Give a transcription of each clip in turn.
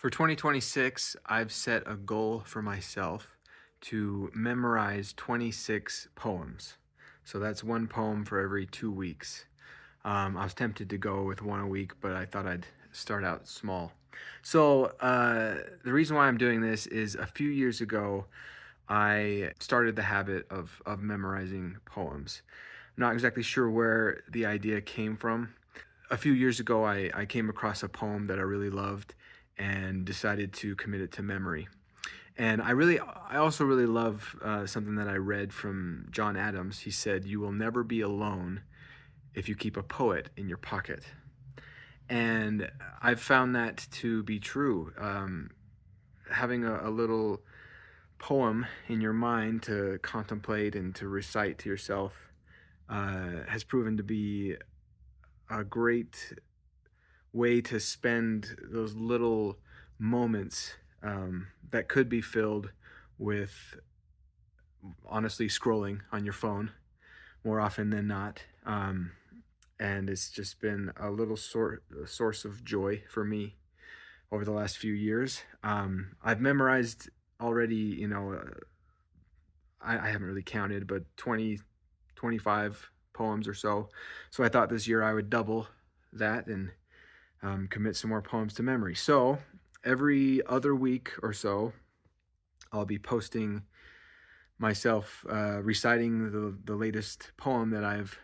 For 2026, I've set a goal for myself to memorize 26 poems. So that's one poem for every 2 weeks. I was tempted to go with one a week, but I thought I'd start out small. The reason why I'm doing this is a few years ago, I started the habit of memorizing poems. I'm not exactly sure where the idea came from. A few years ago, I came across a poem that I really loved and decided to commit it to memory. And I also really love something that I read from John Adams. He said, "You will never be alone if you keep a poet in your pocket." And I've found that to be true. Having a little poem in your mind to contemplate and to recite to yourself has proven to be a great way to spend those little moments that could be filled with honestly scrolling on your phone more often than not. And it's just been a little source of joy for me over the last few years. I've memorized already, I haven't really counted, but 25 poems or so. So I thought this year I would double that and commit some more poems to memory. So every other week or so, I'll be posting myself reciting the latest poem that I've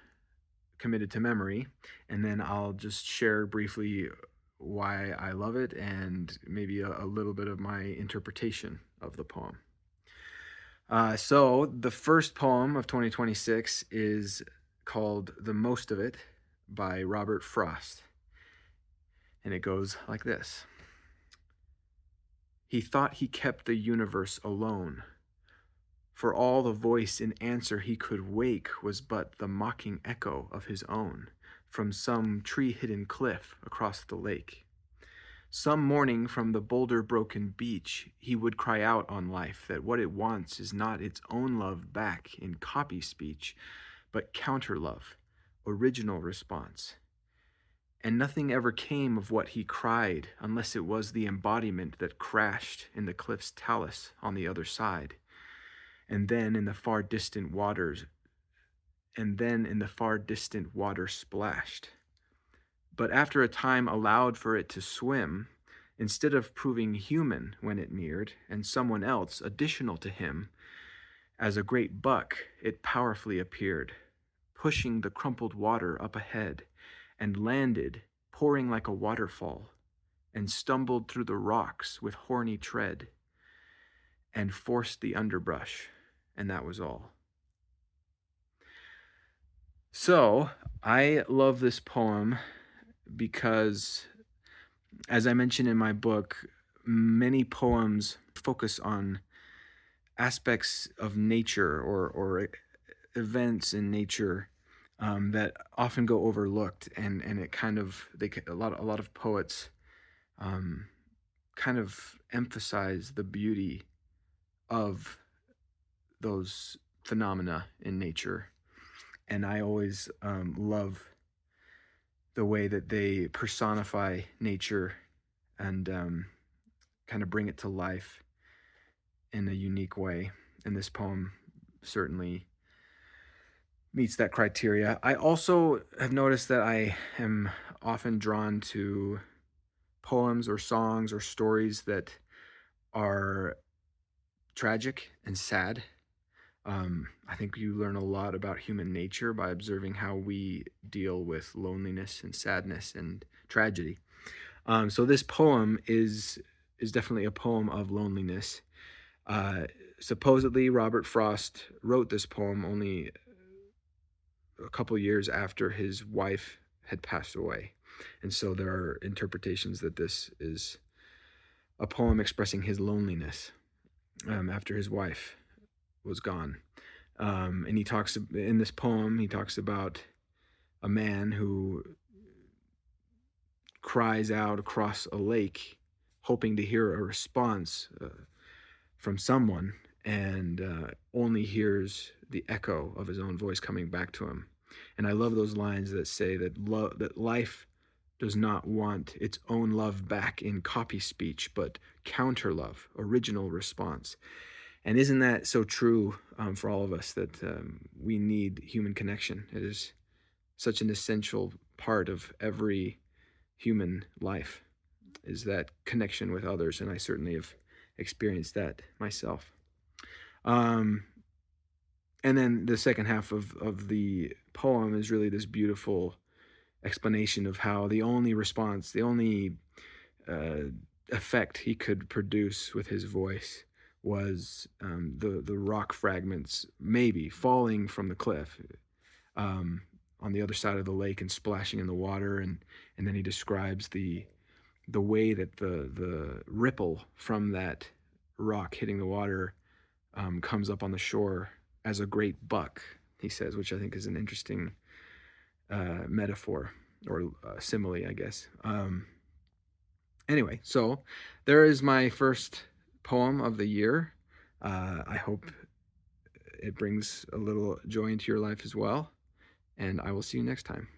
committed to memory, and then I'll just share briefly why I love it and maybe a little bit of my interpretation of the poem. So the first poem of 2026 is called "The Most of It" by Robert Frost, and it goes like this. He thought he kept the universe alone, for all the voice in answer he could wake was but the mocking echo of his own from some tree-hidden cliff across the lake. Some morning from the boulder-broken beach, he would cry out on life that what it wants is not its own love back in copy speech, but counter-love, original response. And nothing ever came of what he cried unless it was the embodiment that crashed in the cliff's talus on the other side. And then in the far distant waters, and then in the far distant water splashed. But after a time allowed for it to swim, instead of proving human when it neared, and someone else additional to him, as a great buck, it powerfully appeared, pushing the crumpled water up ahead, and landed, pouring like a waterfall, and stumbled through the rocks with horny tread, and forced the underbrush, and that was all. So, I love this poem because, as I mentioned in my book, many poems focus on aspects of nature or events in nature that often go overlooked, and it kind of a lot of poets um, kind of emphasize the beauty of those phenomena in nature, and I always love the way that they personify nature and kind of bring it to life in a unique way. And this poem certainly meets that criteria. I also have noticed that I am often drawn to poems or songs or stories that are tragic and sad. I think you learn a lot about human nature by observing how we deal with loneliness and sadness and tragedy. So this poem is definitely a poem of loneliness. Uh, Supposedly, Robert Frost wrote this poem only a couple years after his wife had passed away, and so there are interpretations that this is a poem expressing his loneliness after his wife was gone. And he talks in this poem. He talks about a man who cries out across a lake, hoping to hear a response from someone, and only hears the echo of his own voice coming back to him. And I love those lines that say that life does not want its own love back in copy speech, but counter love, original response. And isn't that so true for all of us that we need human connection? It is such an essential part of every human life, is that connection with others, and I certainly have experienced that myself. Um, and then the second half of the poem is really this beautiful explanation of how the only response, the only uh, effect he could produce with his voice was the rock fragments maybe falling from the cliff um, on the other side of the lake and splashing in the water, and then he describes the way that the ripple from that rock hitting the water comes up on the shore as a great buck, he says, which I think is an interesting metaphor or simile, I guess. Anyway, so there is my first poem of the year. I hope it brings a little joy into your life as well, and I will see you next time.